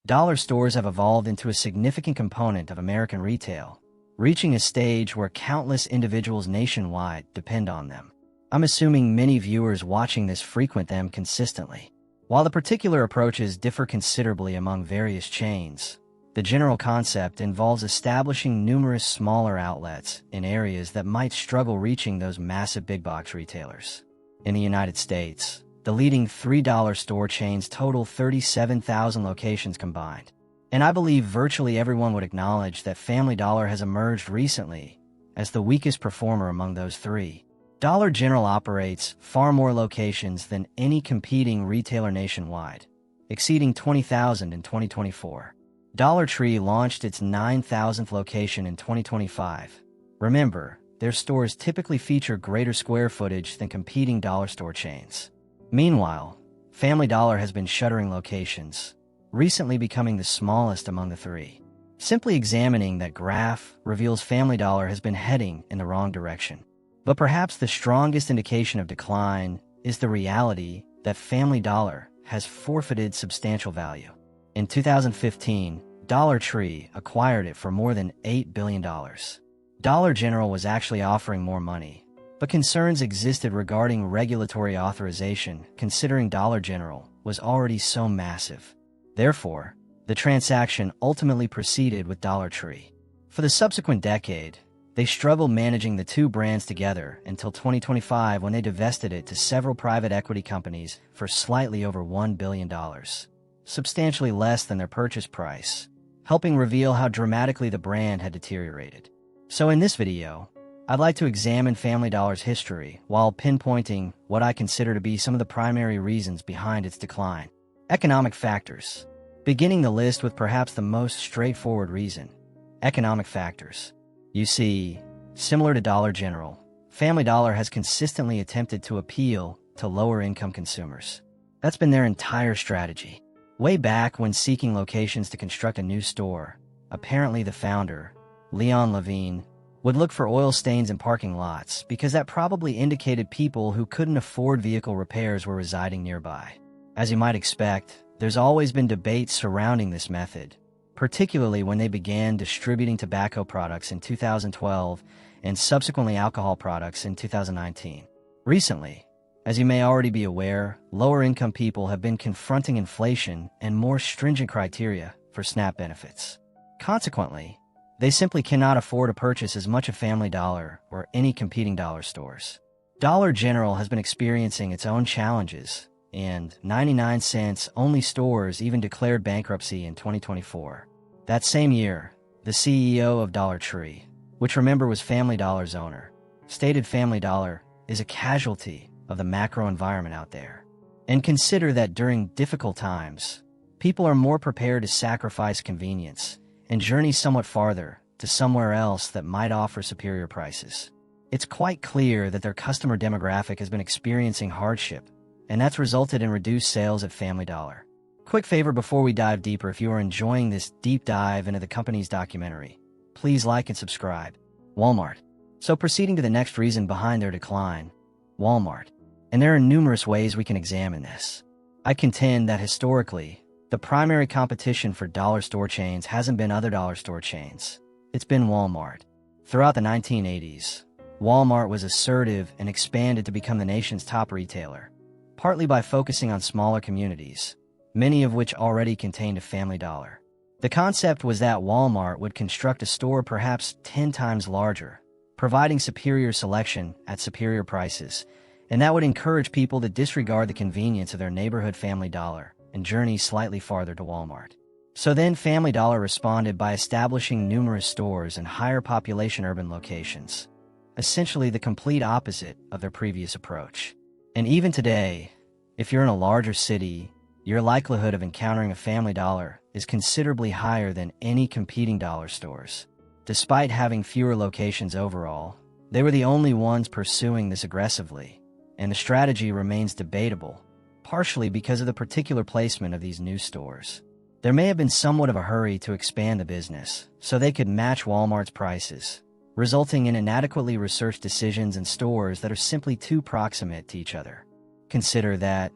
Dollar stores have evolved into a significant component of American retail, reaching a stage where countless individuals nationwide depend on them. I'm assuming many viewers watching this frequent them consistently. While the particular approaches differ considerably among various chains, the general concept involves establishing numerous smaller outlets in areas that might struggle reaching those massive big-box retailers. In the United States, the leading $3 store chains total 37,000 locations combined. And I believe virtually everyone would acknowledge that Family Dollar has emerged recently as the weakest performer among those three. Dollar General operates far more locations than any competing retailer nationwide, exceeding 20,000 in 2024. Dollar Tree launched its 9,000th location in 2025. Remember, their stores typically feature greater square footage than competing dollar store chains. Meanwhile, Family Dollar has been shuttering locations, recently becoming the smallest among the three. Simply examining that graph reveals Family Dollar has been heading in the wrong direction. But perhaps the strongest indication of decline is the reality that Family Dollar has forfeited substantial value. In 2015, Dollar Tree acquired it for more than $8 billion. Dollar General was actually offering more money, but concerns existed regarding regulatory authorization considering Dollar General was already so massive. Therefore, the transaction ultimately proceeded with Dollar Tree. For the subsequent decade, they struggled managing the two brands together until 2025 when they divested it to several private equity companies for slightly over $1 billion, substantially less than their purchase price, helping reveal how dramatically the brand had deteriorated. So in this video, I'd like to examine Family Dollar's history while pinpointing what I consider to be some of the primary reasons behind its decline. Economic factors. Beginning the list with perhaps the most straightforward reason: economic factors. You see, similar to Dollar General, Family Dollar has consistently attempted to appeal to lower-income consumers. That's been their entire strategy. Way back when seeking locations to construct a new store, apparently the founder, Leon Levine, would look for oil stains in parking lots because that probably indicated people who couldn't afford vehicle repairs were residing nearby. As you might expect, there's always been debate surrounding this method, particularly when they began distributing tobacco products in 2012 and subsequently alcohol products in 2019. Recently, as you may already be aware, lower-income people have been confronting inflation and more stringent criteria for SNAP benefits. Consequently, they simply cannot afford to purchase as much of Family Dollar or any competing dollar stores. Dollar General has been experiencing its own challenges, and 99-cents only stores even declared bankruptcy in 2024. That same year, the CEO of Dollar Tree, which remember was Family Dollar's owner, stated Family Dollar is a casualty of the macro environment out there. And consider that during difficult times, people are more prepared to sacrifice convenience and journey somewhat farther to somewhere else that might offer superior prices. It's quite clear that their customer demographic has been experiencing hardship, and that's resulted in reduced sales at Family Dollar. Quick favor before we dive deeper: if you are enjoying this deep dive into the company's documentary, please like and subscribe. Walmart. So proceeding to the next reason behind their decline, Walmart. And there are numerous ways we can examine this. I contend that historically, the primary competition for dollar store chains hasn't been other dollar store chains. It's been Walmart. Throughout the 1980s, Walmart was assertive and expanded to become the nation's top retailer, partly by focusing on smaller communities, many of which already contained a Family Dollar. The concept was that Walmart would construct a store perhaps 10 times larger, providing superior selection at superior prices, and that would encourage people to disregard the convenience of their neighborhood Family Dollar and journey slightly farther to Walmart. So then Family Dollar responded by establishing numerous stores in higher population urban locations, essentially the complete opposite of their previous approach. And even today, if you're in a larger city, your likelihood of encountering a Family Dollar is considerably higher than any competing dollar stores. Despite having fewer locations overall, they were the only ones pursuing this aggressively, and the strategy remains debatable, partially because of the particular placement of these new stores. There may have been somewhat of a hurry to expand the business so they could match Walmart's prices, resulting in inadequately researched decisions and stores that are simply too proximate to each other. Consider that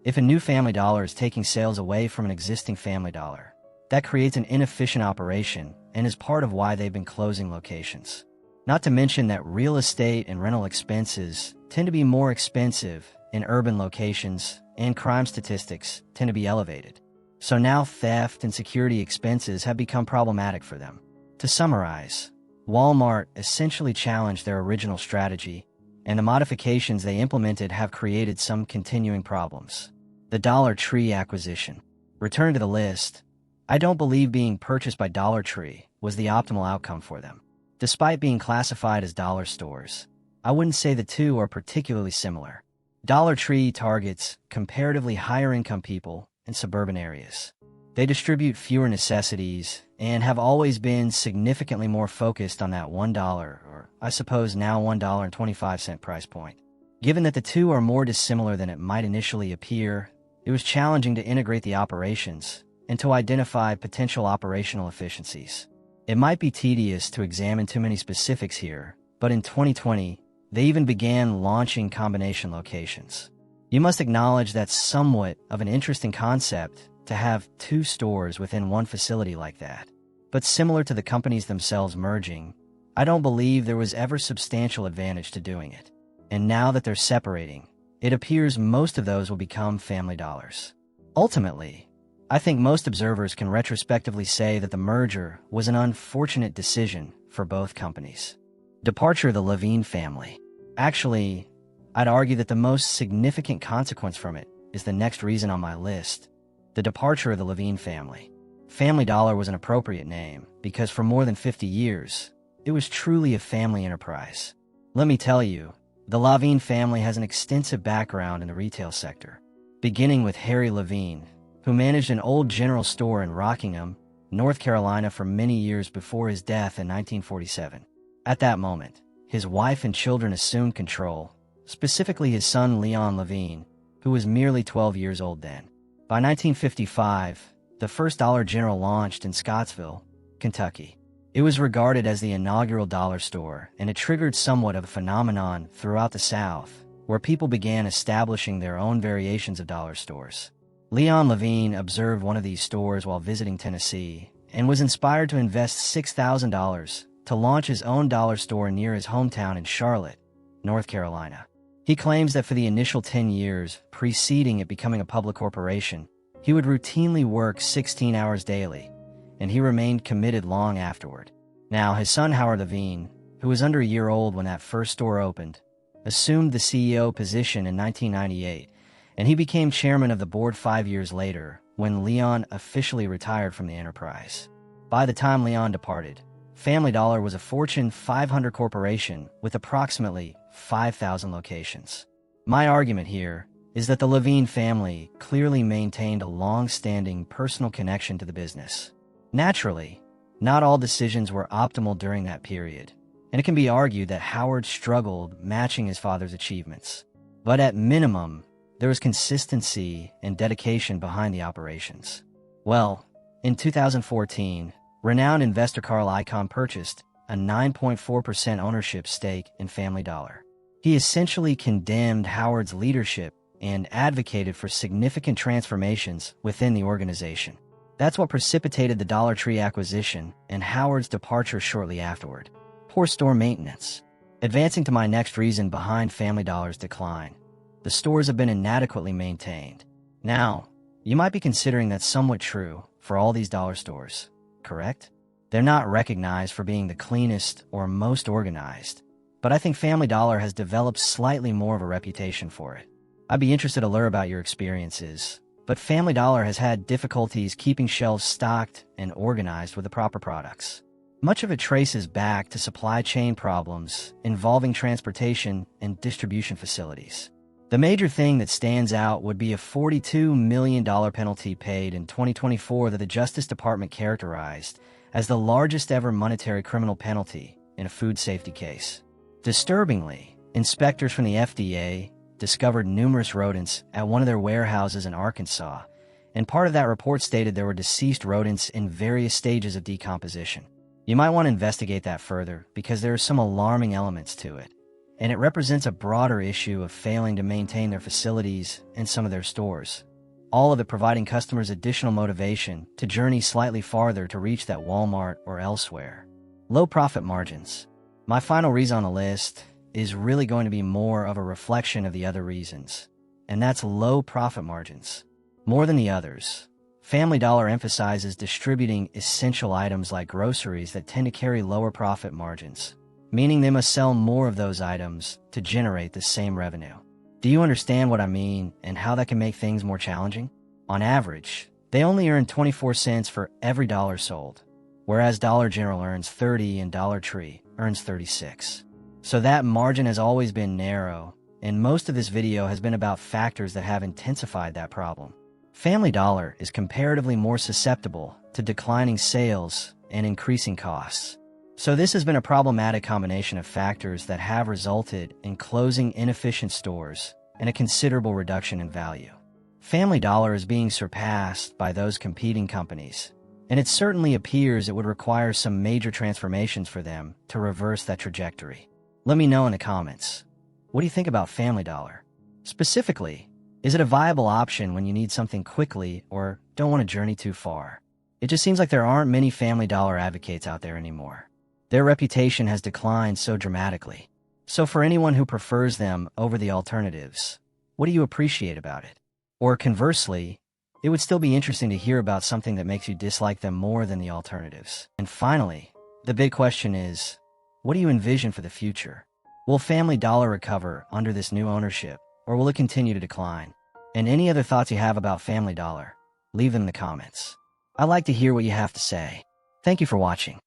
if a new Family Dollar is taking sales away from an existing Family Dollar, That creates an inefficient operation and is part of why they've been closing locations. Not to mention that real estate and rental expenses tend to be more expensive in urban locations, and crime statistics tend to be elevated. So now theft and security expenses have become problematic for them. To summarize, Walmart essentially challenged their original strategy, and the modifications they implemented have created some continuing problems. The Dollar Tree acquisition. Return to the list. I don't believe being purchased by Dollar Tree was the optimal outcome for them. Despite being classified as dollar stores, I wouldn't say the two are particularly similar. Dollar Tree targets comparatively higher-income people in suburban areas. They distribute fewer necessities and have always been significantly more focused on that $1, or I suppose now $1.25 price point. Given that the two are more dissimilar than it might initially appear, it was challenging to integrate the operations and to identify potential operational efficiencies. It might be tedious to examine too many specifics here, but in 2020, they even began launching combination locations. You must acknowledge that's somewhat of an interesting concept to have two stores within one facility like that. But similar to the companies themselves merging, I don't believe there was ever substantial advantage to doing it. And now that they're separating, it appears most of those will become Family Dollars. Ultimately, I think most observers can retrospectively say that the merger was an unfortunate decision for both companies. Departure of the Levine family. Actually, I'd argue that the most significant consequence from it is the next reason on my list: the departure of the Levine family. Family Dollar was an appropriate name because for more than 50 years, it was truly a family enterprise. Let me tell you, the Levine family has an extensive background in the retail sector, beginning with Harry Levine, who managed an old general store in Rockingham, North Carolina for many years before his death in 1947. At that moment, his wife and children assumed control, specifically his son Leon Levine, who was merely 12 years old then. By 1955, the first Dollar General launched in Scottsville, Kentucky. It was regarded as the inaugural dollar store, and it triggered somewhat of a phenomenon throughout the South, where people began establishing their own variations of dollar stores. Leon Levine observed one of these stores while visiting Tennessee and was inspired to invest $6,000 to launch his own dollar store near his hometown in Charlotte, North Carolina. He claims that for the initial 10 years preceding it becoming a public corporation, he would routinely work 16 hours daily, and he remained committed long afterward. Now, his son Howard Levine, who was under a year old when that first store opened, assumed the CEO position in 1998, and he became chairman of the board 5 years later when Leon officially retired from the enterprise. By the time Leon departed, Family Dollar was a Fortune 500 corporation with approximately 5,000 locations. My argument here is that the Levine family clearly maintained a long-standing personal connection to the business. Naturally, not all decisions were optimal during that period, and it can be argued that Howard struggled matching his father's achievements. But at minimum, there was consistency and dedication behind the operations. Well, in 2014, renowned investor Carl Icahn purchased a 9.4% ownership stake in Family Dollar. He essentially condemned Howard's leadership and advocated for significant transformations within the organization. That's what precipitated the Dollar Tree acquisition and Howard's departure shortly afterward. Poor store maintenance. Advancing to my next reason behind Family Dollar's decline. The stores have been inadequately maintained. Now, you might be considering that's somewhat true for all these dollar stores, correct? They're not recognized for being the cleanest or most organized, but I think Family Dollar has developed slightly more of a reputation for it. I'd be interested to learn about your experiences, but Family Dollar has had difficulties keeping shelves stocked and organized with the proper products. Much of it traces back to supply chain problems involving transportation and distribution facilities. The major thing that stands out would be a $42 million penalty paid in 2024 that the Justice Department characterized as the largest ever monetary criminal penalty in a food safety case. Disturbingly, inspectors from the FDA discovered numerous rodents at one of their warehouses in Arkansas, and part of that report stated there were deceased rodents in various stages of decomposition. You might want to investigate that further because there are some alarming elements to it, and it represents a broader issue of failing to maintain their facilities and some of their stores. all of it providing customers additional motivation to journey slightly farther to reach that Walmart or elsewhere. Low profit margins. My final reason on the list is really going to be more of a reflection of the other reasons, and that's low profit margins. More than the others, Family Dollar emphasizes distributing essential items like groceries that tend to carry lower profit margins, meaning they must sell more of those items to generate the same revenue. Do you understand what I mean and how that can make things more challenging? On average, they only earn 24 cents for every dollar sold, whereas Dollar General earns 30 and Dollar Tree earns 36. So that margin has always been narrow, and most of this video has been about factors that have intensified that problem. Family Dollar is comparatively more susceptible to declining sales and increasing costs. So this has been a problematic combination of factors that have resulted in closing inefficient stores and a considerable reduction in value. Family Dollar is being surpassed by those competing companies, and it certainly appears it would require some major transformations for them to reverse that trajectory. Let me know in the comments. What do you think about Family Dollar? Specifically, is it a viable option when you need something quickly or don't want to journey too far? It just seems like there aren't many Family Dollar advocates out there anymore. Their reputation has declined so dramatically. So for anyone who prefers them over the alternatives, what do you appreciate about it? Or conversely, it would still be interesting to hear about something that makes you dislike them more than the alternatives. And finally, the big question is, what do you envision for the future? Will Family Dollar recover under this new ownership, or will it continue to decline? And any other thoughts you have about Family Dollar, leave them in the comments. I'd like to hear what you have to say. Thank you for watching.